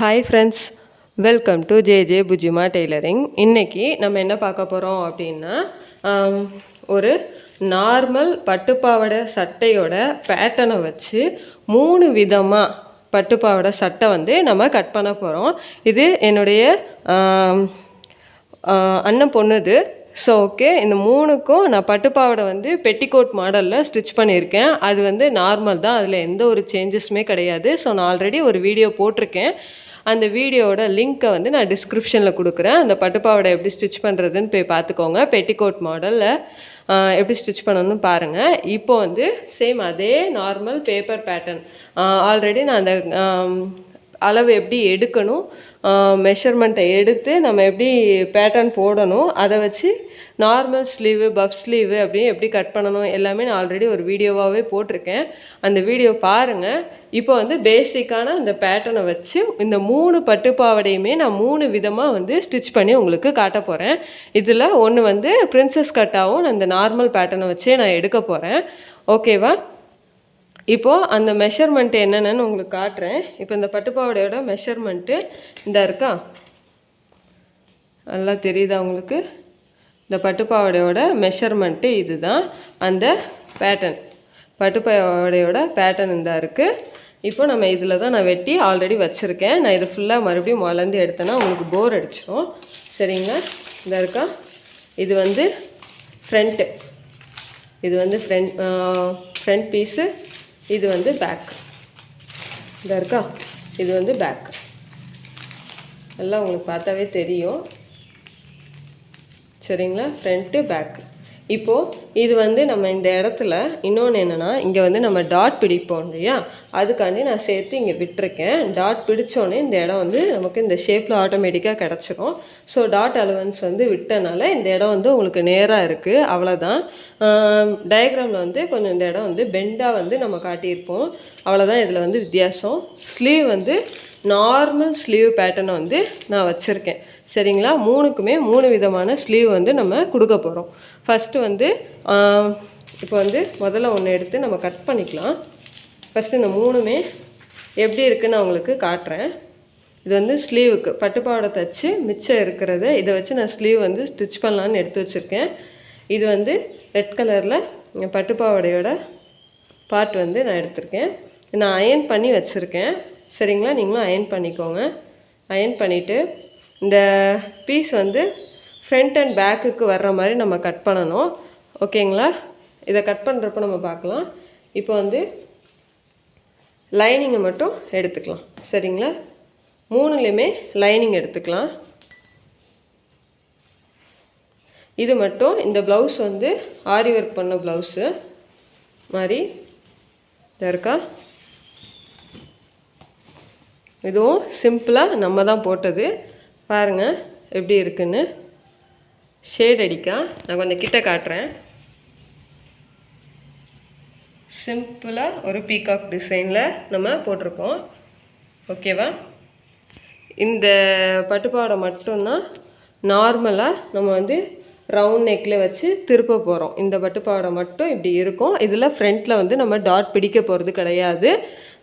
Hi friends, welcome to J bujjima tailoring. இன்றைக்கி நம்ம என்ன பார்க்க போகிறோம் அப்படின்னா, ஒரு நார்மல் பட்டுப்பாவடை சட்டையோட பேட்டர்னை வச்சு 3 விதமாக பட்டுப்பாவடை சட்டை வந்து நம்ம கட் பண்ண போகிறோம். இது என்னுடைய அண்ணன் பொண்ணுது. ஸோ ஓகே, இந்த 3க்கும் நான் பட்டுப்பாவடை வந்து பெட்டிக்கோட் மாடலில் ஸ்டிச் பண்ணியிருக்கேன். அது வந்து நார்மல் தான், அதில் எந்த ஒரு சேஞ்சஸுமே கிடையாது. ஸோ நான் ஆல்ரெடி ஒரு வீடியோ போட்டிருக்கேன். அந்த வீடியோவோட லிங்க்கை வந்து நான் டிஸ்கிரிப்ஷனில் கொடுக்குறேன். அந்த பட்டுப்பாவடை எப்படி ஸ்டிச் பண்ணுறதுன்னு போய் பார்த்துக்கோங்க. பெட்டிக்கோட் மாடலில் எப்படி ஸ்டிச் பண்ணணும்னு பாருங்கள். இப்போ வந்து சேம் அதே நார்மல் பேப்பர் பேட்டர்ன் ஆல்ரெடி நான் அந்த அளவு எப்படி எடுக்கணும், மெஷர்மெண்ட்டை எடுத்து நம்ம எப்படி பேட்டர்ன் போடணும், அதை வச்சு நார்மல் ஸ்லீவு, பஃப் ஸ்லீவு அப்படின்னு எப்படி கட் பண்ணணும் எல்லாமே நான் ஆல்ரெடி ஒரு வீடியோவாகவே போட்டிருக்கேன். அந்த வீடியோ பாருங்கள். இப்போ வந்து பேசிக்கான அந்த பேட்டர்னை வச்சு இந்த 3 பட்டுப்பாவடையுமே நான் 3 விதமாக வந்து ஸ்டிச் பண்ணி உங்களுக்கு காட்ட போகிறேன். இதில் ஒன்று வந்து பிரின்சஸ் கட்டாகவும் அந்த நார்மல் பேட்டர்னை வச்சே நான் எடுக்க போகிறேன். ஓகேவா? இப்போது அந்த மெஷர்மெண்ட்டு என்னென்னு உங்களுக்கு காட்டுறேன். இப்போ இந்த பட்டுப்பாவடையோட மெஷர்மெண்ட்டு இந்த இருக்கா, நல்லா தெரியுதா உங்களுக்கு? இந்த பட்டுப்பாவடையோட மெஷர்மெண்ட்டு இது தான். அந்த பேட்டர்ன் பட்டுப்பாவடையோட பேட்டர்ன் இந்த இருக்குது. இப்போ நம்ம இதில் தான் நான் வெட்டி ஆல்ரெடி வச்சுருக்கேன். நான் இதை ஃபுல்லாக மறுபடியும் வளர்ந்து எடுத்தேன்னா உங்களுக்கு போர் அடிச்சிடும். சரிங்களா? இந்த இருக்கா, இது வந்து ஃப்ரண்ட்டு, இது வந்து ஃப்ரண்ட் பீஸு, இது வந்து பேக். இந்த இருக்கா, இது வந்து பேக். எல்லாம் உங்களுக்கு பார்த்தாவே தெரியும். சரிங்களா? Front back. இப்போது இது வந்து நம்ம இந்த இடத்துல இன்னொன்று என்னென்னா, இங்கே வந்து நம்ம டாட் பிடிப்போம் இல்லையா, அதுக்காண்டி நான் சேர்த்து இங்கே விட்டுருக்கேன். டாட் பிடிச்சோன்னே இந்த இடம் வந்து நமக்கு இந்த ஷேப்பில் ஆட்டோமேட்டிக்காக கிடச்சிரும். ஸோ டாட் அலவன்ஸ் வந்து விட்டனால இந்த இடம் வந்து உங்களுக்கு நேராக இருக்குது. அவ்வளோதான். டயக்ராமில் வந்து கொஞ்சம் இந்த இடம் வந்து பெண்டாக வந்து நம்ம காட்டியிருப்போம். அவ்வளோதான் இதில் வந்து வித்தியாசம். ஸ்லீவ் வந்து நார்மல் ஸ்லீவ் பேட்டர்னை வந்து நான் வச்சுருக்கேன். சரிங்களா? 3க்குமே 3 விதமான ஸ்லீவ் வந்து நம்ம கொடுக்க போகிறோம். ஃபஸ்ட்டு வந்து இப்போ வந்து முதல்ல ஒன்று எடுத்து நம்ம கட் பண்ணிக்கலாம். ஃபஸ்ட்டு இந்த 3மே எப்படி இருக்குன்னு நான் உங்களுக்கு காட்டுறேன். இது வந்து ஸ்லீவுக்கு பட்டுப்பாவடை தைச்சி மிச்சம் இருக்கிறத இதை வச்சு நான் ஸ்லீவ் வந்து ஸ்டிச் பண்ணலான்னு எடுத்து வச்சுருக்கேன். இது வந்து ரெட் கலரில் பட்டுப்பாவடையோட பார்ட் வந்து நான் எடுத்திருக்கேன். நான் அயன் பண்ணி வச்சுருக்கேன். சரிங்களா? நீங்களும் அயன் பண்ணிக்கோங்க. அயன் பண்ணிவிட்டு இந்த பீஸ் வந்து ஃப்ரண்ட் அண்ட் பேக்குக்கு வர்ற மாதிரி நம்ம கட் பண்ணணும். ஓகேங்களா? இதை கட் பண்ணுறப்ப நம்ம பார்க்கலாம். இப்போ வந்து லைனிங்கை மட்டும் எடுத்துக்கலாம். சரிங்களா? 3லேயுமே லைனிங் எடுத்துக்கலாம். இது மட்டும் இந்த ப்ளவுஸ் வந்து ஆரி ஒர்க் பண்ண ப்ளவுஸு மாதிரி இருக்கா. இதுவும் சிம்பிளாக நம்ம தான் போட்டது. பாருங்கள் எப்படி இருக்குன்னு. ஷேட் அடிக்கா நான் கொஞ்சம் கிட்ட காட்டுறேன். சிம்பிளாக ஒரு பீகாக் டிசைனில் நம்ம போட்டிருக்கோம். ஓகேவா? இந்த பட்டுப்பாவடை மட்டும்தான் நார்மலாக நம்ம வந்து ரவுண்ட் நெக்கில் வச்சு திருப்ப போகிறோம். இந்த பட்டுப்பாவடை மட்டும் இப்படி இருக்கும். இதில் ஃப்ரண்ட்டில் வந்து நம்ம டாட் பிடிக்க போகிறது கிடையாது.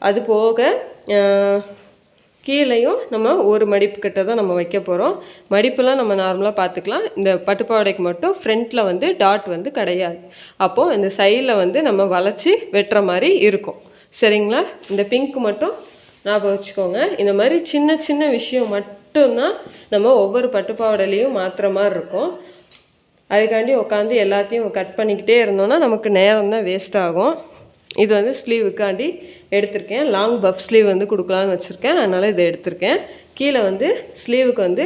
அது போக கீழேயும் நம்ம ஒரு மடிப்பு கிட்ட தான் நம்ம வைக்க போகிறோம். மடிப்புலாம் நம்ம நார்மலாக பார்த்துக்கலாம். இந்த பட்டுப்பாவடைக்கு மட்டும் ஃப்ரண்ட்டில் வந்து டாட் வந்து கிடையாது. அப்போது இந்த சைடில் வந்து நம்ம வளைச்சி வெட்டுற மாதிரி இருக்கும். சரிங்களா? இந்த பிங்க் மட்டும் ஞாபகம் வச்சுக்கோங்க. இந்த மாதிரி சின்ன சின்ன விஷயம் மட்டும்தான் நம்ம ஒவ்வொரு பட்டுப்பாவடையிலையும் மாற்றுற மாதிரி இருக்கும். அதுக்காண்டி உட்காந்து எல்லாத்தையும் கட் பண்ணிக்கிட்டே இருந்தோன்னா நமக்கு நேரம் தான் வேஸ்ட் ஆகும். இது வந்து ஸ்லீவுக்காண்டி எடுத்திருக்கேன். லாங் பஃப் ஸ்லீவ் வந்து கொடுக்கலான்னு வச்சுருக்கேன். அதனால் இதை எடுத்திருக்கேன். கீழே வந்து ஸ்லீவுக்கு வந்து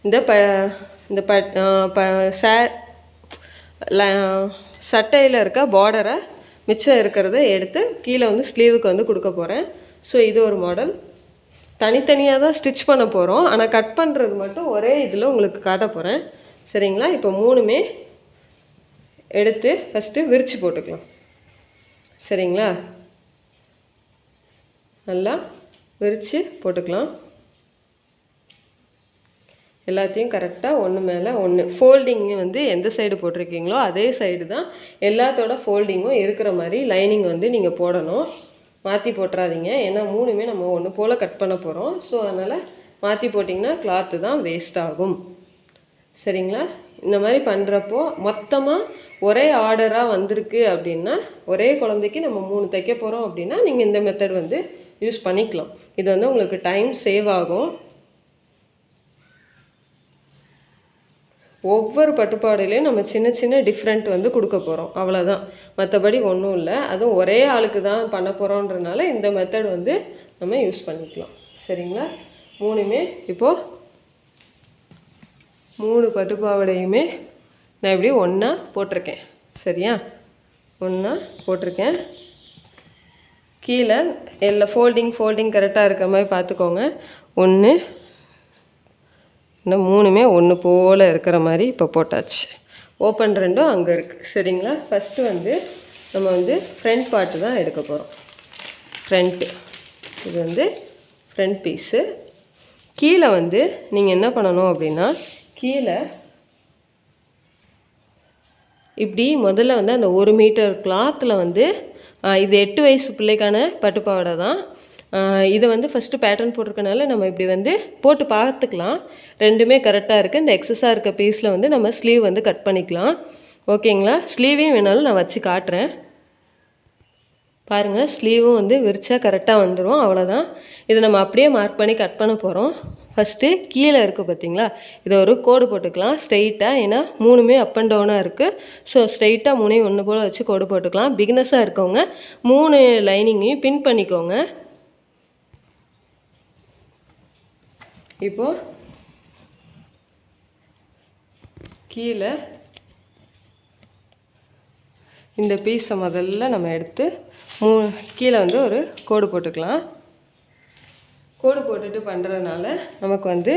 இந்த சட்டையில் இருக்க பார்டரை மிச்சம் இருக்கிறத எடுத்து கீழே வந்து ஸ்லீவுக்கு வந்து கொடுக்க போகிறேன். ஸோ இது ஒரு மாடல். தனித்தனியாக தான் ஸ்டிச் பண்ண போகிறோம். ஆனால் கட் பண்ணுறது மட்டும் ஒரே இதில் உங்களுக்கு காட்ட போகிறேன். சரிங்களா? இப்போ 3மே எடுத்து ஃபஸ்ட்டு விரித்து போட்டுக்கலாம். சரிங்களா? நல்லா விரித்து போட்டுக்கலாம். எல்லாத்தையும் கரெக்டாக ஒன்று மேலே ஒன்று ஃபோல்டிங்கு வந்து எந்த சைடு போட்டிருக்கீங்களோ அதே சைடு தான் எல்லாத்தோட ஃபோல்டிங்கும் இருக்கிற மாதிரி லைனிங் வந்து நீங்கள் போடணும். மாற்றி போட்டுறாதீங்க. ஏன்னா 3மே நம்ம ஒன்று போல் கட் பண்ண போகிறோம். ஸோ அதனால் மாற்றி போட்டிங்கன்னா கிளாத்து தான் வேஸ்ட் ஆகும். சரிங்களா? இந்த மாதிரி பண்ணுறப்போ மொத்தமாக ஒரே ஆர்டராக வந்திருக்கு அப்படின்னா, ஒரே குழந்தைக்கு நம்ம 3 தைக்க போகிறோம் அப்படின்னா நீங்கள் இந்த மெத்தட் வந்து யூஸ் பண்ணிக்கலாம். இது வந்து உங்களுக்கு டைம் சேவ் ஆகும். ஒவ்வொரு பட்டுப்பாடையிலையும் நம்ம சின்ன சின்ன டிஃப்ரெண்ட் வந்து கொடுக்க போகிறோம், அவ்வளோதான். மற்றபடி ஒன்றும் இல்லை. அதுவும் ஒரே ஆளுக்கு தான் பண்ண போகிறோன்றனால இந்த மெத்தட் வந்து நம்ம யூஸ் பண்ணிக்கலாம். சரிங்களா? 3மே இப்போது 3 பட்டுப்பாவடையுமே நான் இப்படி ஒன்றா போட்டிருக்கேன். சரியா? ஒன்றா போட்டிருக்கேன். கீழே எல்லாம் ஃபோல்டிங் கரெக்டாக இருக்கிற மாதிரி பார்த்துக்கோங்க. 1 இந்த 3மே ஒன்று போல் இருக்கிற மாதிரி இப்போ போட்டாச்சு. ஓப்பன் 2ம் அங்கே இருக்குது. சரிங்களா? ஃபஸ்ட்டு வந்து நம்ம வந்து ஃப்ரண்ட் பார்ட்டு தான் எடுக்க போகிறோம். ஃப்ரண்ட்டு இது வந்து ஃப்ரண்ட் பீஸு. கீழே வந்து நீங்கள் என்ன பண்ணணும் அப்படின்னா, கீழே இப்படி முதல்ல வந்து அந்த 1 மீட்டர் கிளாத்தில் வந்து இது 8 வயசு பிள்ளைக்கான பட்டுப்பாவாடை தான். இதை வந்து ஃபஸ்ட்டு பேட்டர்ன் போட்டிருக்கனால நம்ம இப்படி வந்து போட்டு பார்த்துக்கலாம். 2மே கரெக்டாக இருக்குது. இந்த எக்ஸஸாக இருக்க பீஸில் வந்து நம்ம ஸ்லீவ் வந்து கட் பண்ணிக்கலாம். ஓகேங்களா? ஸ்லீவையும் வேணாலும் நான் வச்சு காட்டுறேன். பாருங்கள், ஸ்லீவும் வந்து விரிச்சா கரெக்டாக வந்துடும். அவ்வளோதான். இதை நம்ம அப்படியே மார்க் பண்ணி கட் பண்ண போகிறோம். ஃபஸ்ட்டு கீழே இருக்குது பார்த்தீங்களா, இதை ஒரு கோடு போட்டுக்கலாம் ஸ்ட்ரெயிட்டாக. ஏன்னா 3மே அப் அண்ட் டவுனாக இருக்குது. ஸோ ஸ்ட்ரெயிட்டாக 3யும் ஒன்று போல் வச்சு கோடு போட்டுக்கலாம். பிகினஸாக இருக்கவங்க 3 லைனிங்கையும் பின் பண்ணிக்கோங்க. இப்போது கீழே இந்த பீஸை முதல்ல நம்ம எடுத்து கீழே வந்து ஒரு கோடு போட்டுக்கலாம். கோடு போட்டுட்டு பண்ணுறதுனால நமக்கு வந்து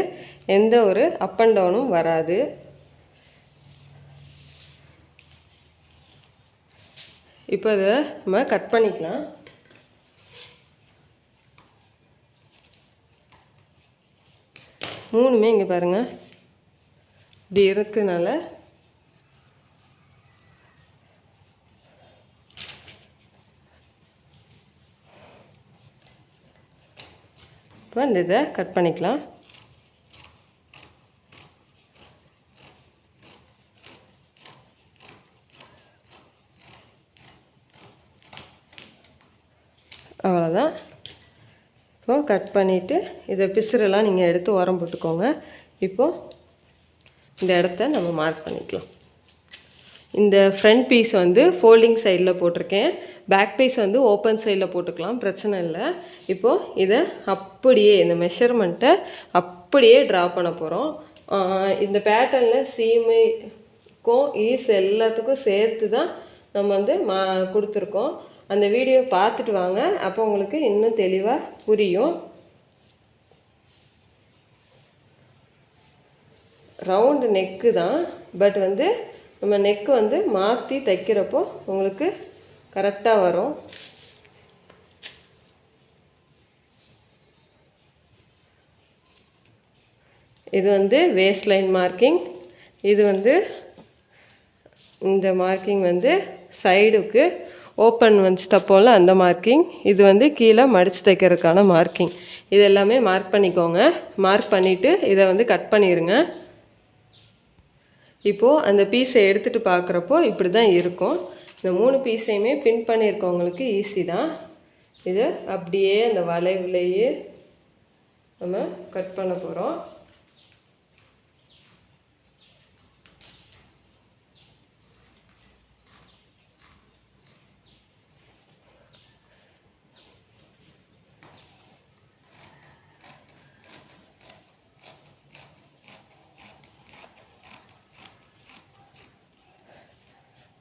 எந்த ஒரு அப் அண்ட் டவுனும் வராது. இப்போ இதை நம்ம கட் பண்ணிக்கலாம். மூணுமே இங்கே பாருங்கள் இப்படி இருக்குனால இப்போ இந்த இதை கட் பண்ணிக்கலாம். அவ்வளோதான். இப்போது கட் பண்ணிவிட்டு இதை பிசுறெல்லாம் நீங்கள் எடுத்து உரம் போட்டுக்கோங்க. இப்போது இந்த இடத்த நம்ம மார்க் பண்ணிக்கலாம். இந்த ஃப்ரண்ட் பீஸ் வந்து ஃபோல்டிங் சைடில் போட்டிருக்கேன். பேக் பீஸ் வந்து ஓப்பன் சைடில் போட்டுக்கலாம், பிரச்சனை இல்லை. இப்போது இதை அப்படியே இந்த மெஷர்மெண்ட்டை அப்படியே ட்ரா பண்ண போகிறோம். இந்த பேட்டர்னில் சீமைக்கும் ஈஸ் எல்லாத்துக்கும் சேர்த்து தான் நம்ம வந்து கொடுத்துருக்கோம். அந்த வீடியோ பார்த்துட்டு வாங்க, அப்போ உங்களுக்கு இன்னும் தெளிவாக புரியும். ரவுண்டு நெக்கு தான், பட் வந்து நம்ம நெக்கு வந்து மாற்றி தைக்கிறப்போ உங்களுக்கு கரெக்டாக வரும். இது வந்து வேஸ்ட் லைன் மார்க்கிங். இது வந்து இந்த மார்க்கிங் வந்து சைடுக்கு ஓப்பன் வச்சு தப்போம்ல அந்த மார்க்கிங். இது வந்து கீழே மடித்து தைக்கிறதுக்கான மார்க்கிங். இது எல்லாமே மார்க் பண்ணிக்கோங்க. மார்க் பண்ணிவிட்டு இதை வந்து கட் பண்ணிடுங்க. இப்போது அந்த பீஸை எடுத்துகிட்டு பார்க்குறப்போ இப்படி தான் இருக்கும். இந்த 3 பீஸையுமே பின் பண்ணியிருக்கவங்களுக்கு ஈஸி தான். இது அப்படியே அந்த வளைவுலையே நம்ம கட் பண்ண போகிறோம்.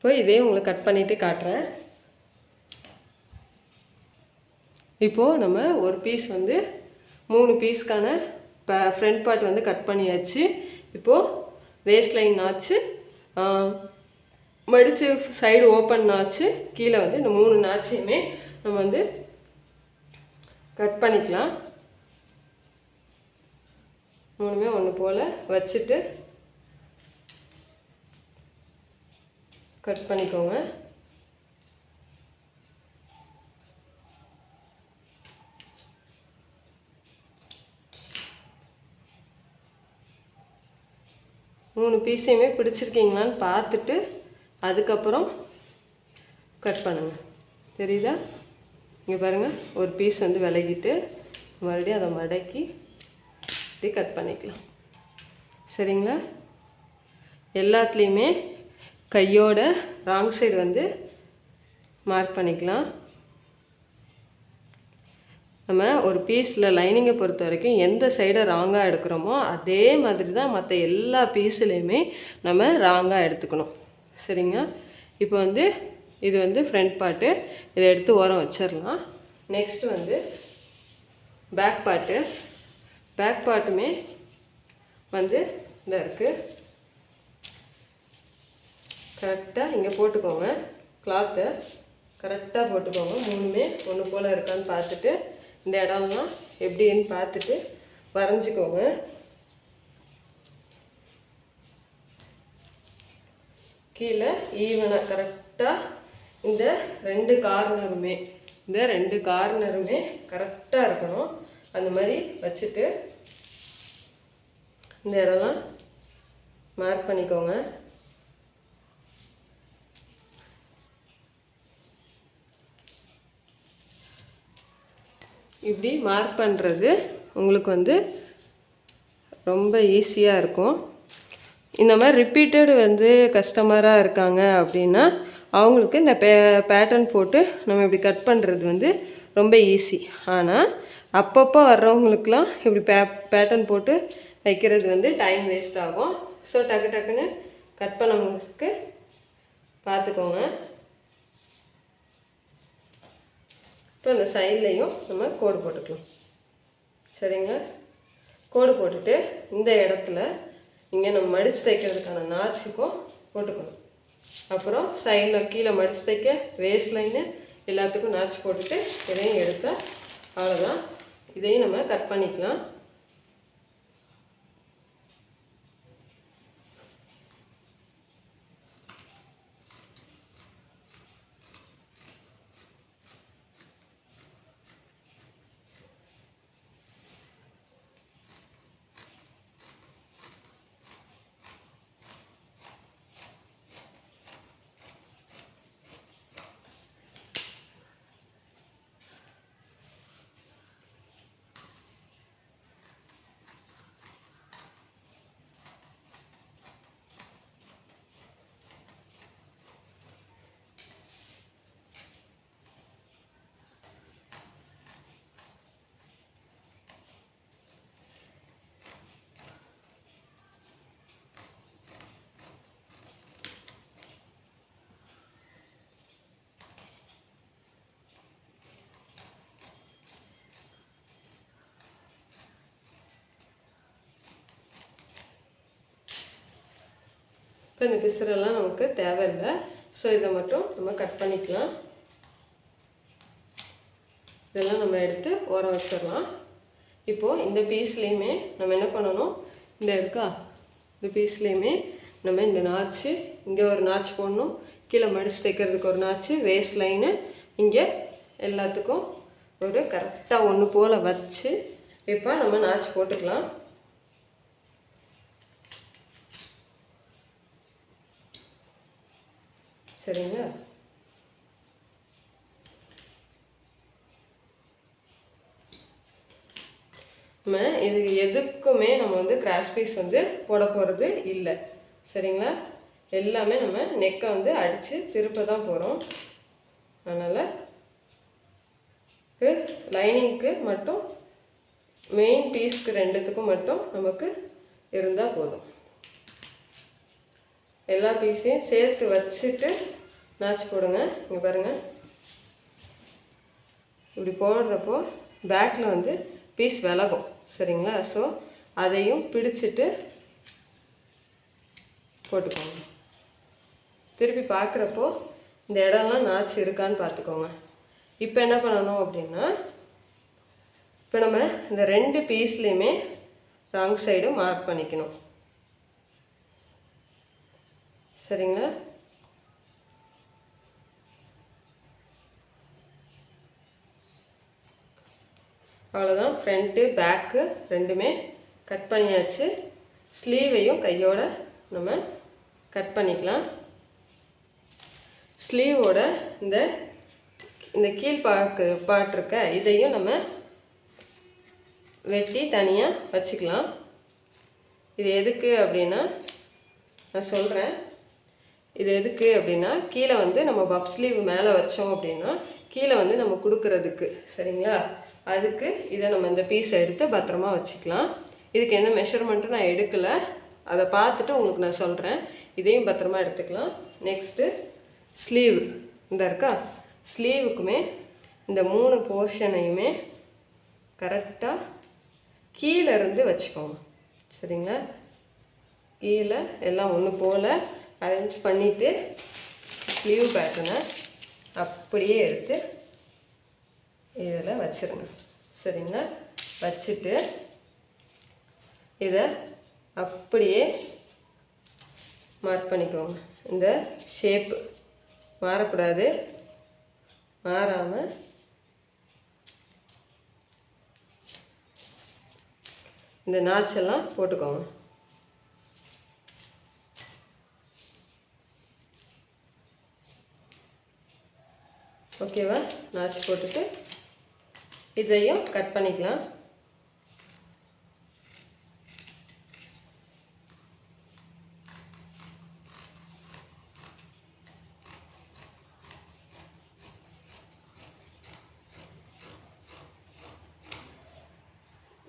இப்போ இதே உங்களுக்கு கட் பண்ணிவிட்டு காட்டுறேன். இப்போது நம்ம ஒரு பீஸ் வந்து 3 பீஸ்க்கான ஃப்ரண்ட் பார்ட் வந்து கட் பண்ணியாச்சு. இப்போது வேஸ்ட் லைன் நாச்சு, மடித்து சைடு ஓப்பன் நாச்சு, கீழே வந்து இந்த 3 நாச்சையுமே நம்ம வந்து கட் பண்ணிக்கலாம். 3மே ஒன்று போல் வச்சுட்டு கட் பண்ணிக்கோங்க. 3 பீஸையுமே பிடிச்சிருக்கீங்களான்னு பார்த்துட்டு அதுக்கப்புறம் கட் பண்ணுங்கள். தெரியுதா? இங்கே பாருங்கள், ஒரு பீஸ் வந்து விலகிட்டு மறுபடியும் அதை மடக்கி இப்படி கட் பண்ணிக்கலாம். சரிங்களா? எல்லாத்துலேயுமே கையோட ராங் சைடு வந்து மார்க் பண்ணிக்கலாம். நம்ம ஒரு பீஸில் லைனிங்கை பொறுத்த வரைக்கும் எந்த சைடை ராங்காக எடுக்கிறோமோ அதே மாதிரி தான் மற்ற எல்லா பீஸுலேயுமே நம்ம ராங்காக எடுத்துக்கணும். சரிங்க? இப்போ வந்து இது வந்து ஃப்ரண்ட் பார்ட்டு, இதை எடுத்து ஓரம் வச்சிடலாம். நெக்ஸ்ட்டு வந்து பேக் பார்ட்டுமே வந்து இந்த இருக்குது. கரெக்டாக இங்கே போட்டுக்கோங்க. கிளாத்தை கரெக்டாக போட்டுக்கோங்க. 3மே ஒன்று போல் இருக்கான்னு பார்த்துட்டு இந்த இடம்லாம் எப்படின்னு பார்த்துட்டு வரைஞ்சிக்கோங்க. கீழே ஈவனாக கரெக்டாக இந்த 2 கார்னருமே கரெக்டாக இருக்கணும். அந்த மாதிரி வச்சுட்டு இந்த இடம்லாம் மார்க் பண்ணிக்கோங்க. இப்படி மார்க் பண்ணுறது உங்களுக்கு வந்து ரொம்ப ஈஸியாக இருக்கும். இந்த மாதிரி ரிப்பீட்டட் வந்து கஸ்டமராக இருக்காங்க அப்படின்னா அவங்களுக்கு இந்த பேட்டர்ன் போட்டு நம்ம இப்படி கட் பண்ணுறது வந்து ரொம்ப ஈஸி. ஆனால் அப்பப்போ வர்றவங்களுக்கெலாம் இப்படி பேட்டர்ன் போட்டு வைக்கிறது வந்து டைம் வேஸ்ட் ஆகும். ஸோ டக்குன்னு கட் பண்ணவங்களுக்கு பார்த்துக்கோங்க. இப்போ இந்த சைட்லேயும் நம்ம கோடு போட்டுக்கலாம். சரிங்களா? கோடு போட்டுட்டு இந்த இடத்துல இங்கே நம்ம மடித்து தைக்கிறதுக்கான நாச்சுக்கும் போட்டுக்கணும். அப்புறம் சைடில் கீழே மடித்து தைக்க வேஸ்ட் லைனு எல்லாத்துக்கும் நாச்சு போட்டுட்டு இதையும் எடுத்தால் அவ்வளோதான். இதையும் நம்ம கட் பண்ணிக்கலாம். இப்போ இந்த பிசுரெல்லாம் நமக்கு தேவையில்லை. ஸோ இதை மட்டும் நம்ம கட் பண்ணிக்கலாம். இதெல்லாம் நம்ம எடுத்து ஓரம் வச்சிடலாம். இப்போது இந்த பீஸ்லேயுமே நம்ம என்ன பண்ணணும், இந்த பீஸ்லேயுமே நம்ம இந்த நாச்சு இங்கே ஒரு நாச்சு போடணும், கீழே மடித்து தைக்கிறதுக்கு ஒரு நாச்சு, வேஸ்ட் லைனு இங்கே எல்லாத்துக்கும் ஒரு கரெக்டாக ஒன்று போல் வச்சு இப்போ நம்ம நாச்சு போட்டுக்கலாம். சரிங்களா? நம்ம இது எதுக்குமே நம்ம வந்து கிராஸ் பீஸ் வந்து போட போகிறது இல்லை. சரிங்களா? எல்லாமே நம்ம நெக்கை வந்து அடித்து திருப்ப தான் போகிறோம். அதனால் லைனிங்க்கு மட்டும் மெயின் பீஸ்க்கு 2த்துக்கும் மட்டும் நமக்கு இருந்தால் போதும். எல்லா பீஸையும் சேர்த்து வச்சுட்டு நாச்சு போடுங்க. இங்கே பாருங்கள், இப்படி போடுறப்போ பேக்கில் வந்து பீஸ் விலகும். சரிங்களா? ஸோ அதையும் பிடிச்சிட்டு போட்டுக்கோங்க. திருப்பி பார்க்குறப்போ இந்த இடம்லாம் நாச்சு இருக்கான்னு பார்த்துக்கோங்க. இப்போ என்ன பண்ணணும் அப்படின்னா, இப்போ நம்ம இந்த 2 பீஸ்லேயுமே ராங் சைடு மார்க் பண்ணிக்கணும். சரிங்களா? அவ்வளோதான். ஃப்ரண்ட்டு பேக்கு 2மே கட் பண்ணியாச்சு. ஸ்லீவையும் கையோட நம்ம கட் பண்ணிக்கலாம். ஸ்லீவோட இந்த இந்த கீழ் பார்ட் இருக்க இதையும் நம்ம வெட்டி தனியாக வச்சுக்கலாம். இது எதுக்கு அப்படின்னா நான் சொல்கிறேன். இது எதுக்கு அப்படின்னா கீழே வந்து நம்ம பஃப் ஸ்லீவ் மேலே வச்சோம் அப்படின்னா கீழே வந்து நம்ம கொடுக்கறதுக்கு, சரிங்களா? அதுக்கு இதை நம்ம இந்த பீஸை எடுத்து பத்திரமா வச்சுக்கலாம். இதுக்கு எந்த மெஷர்மெண்ட்டும் நான் எடுக்கலை, அதை பார்த்துட்டு உங்களுக்கு நான் சொல்கிறேன். இதையும் பத்திரமா எடுத்துக்கலாம். நெக்ஸ்ட்டு ஸ்லீவ் இந்த இருக்கா, ஸ்லீவுக்குமே இந்த 3 போர்ஷனையுமே கரெக்டாக கீழே இருந்து வச்சுக்கோங்க, சரிங்களா? கீழே எல்லாம் ஒன்று போல் அரேஞ்ச் பண்ணிவிட்டு ஸ்லீவ் பேட்டர்னை அப்படியே எடுத்து இதில் வச்சுருங்க, சரிங்களா? வச்சுட்டு இதை அப்படியே மார்க் பண்ணிக்கோங்க. இந்த ஷேப்பு மாறக்கூடாது, மாறாமல் இந்த நாச்செல்லாம் போட்டுக்கோங்க. ஓகேவா? நாச்சு போட்டுட்டு இதையும் கட் பண்ணிக்கலாம்.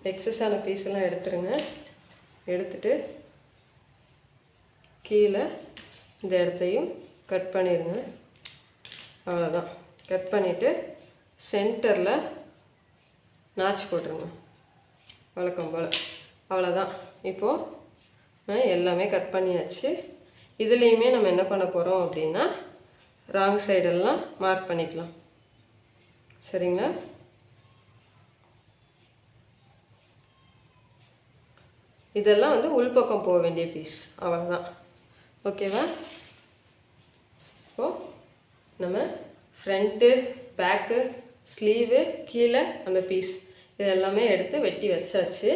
எக்ஸஸான பீஸெல்லாம் எடுத்துருங்க. எடுத்துட்டு கீழே இந்த இடத்தையும் கட் பண்ணிடுங்க. அவ்வளோதான். கட் பண்ணிவிட்டு சென்டரில் நாச்சு போட்டுருங்க வழக்கம் போல். அவ்வளோதான். இப்போது எல்லாமே கட் பண்ணியாச்சு. இதுலேயுமே நம்ம என்ன பண்ண போகிறோம் அப்படின்னா ராங் சைடெல்லாம் மார்க் பண்ணிக்கலாம், சரிங்களா? இதெல்லாம் வந்து உள்பக்கம் போக வேண்டிய பீஸ், அவ்வளோதான். ஓகேவா? இப்போது நம்ம ஃப்ரண்ட்டு, பேக்கு, ஸ்லீவு, கீழே அந்த பீஸ் இதெல்லாமே எடுத்து வெட்டி வச்சாச்சு.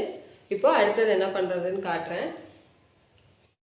இப்போ அடுத்தது என்ன பண்ணுறதுன்னு காட்டுறேன்.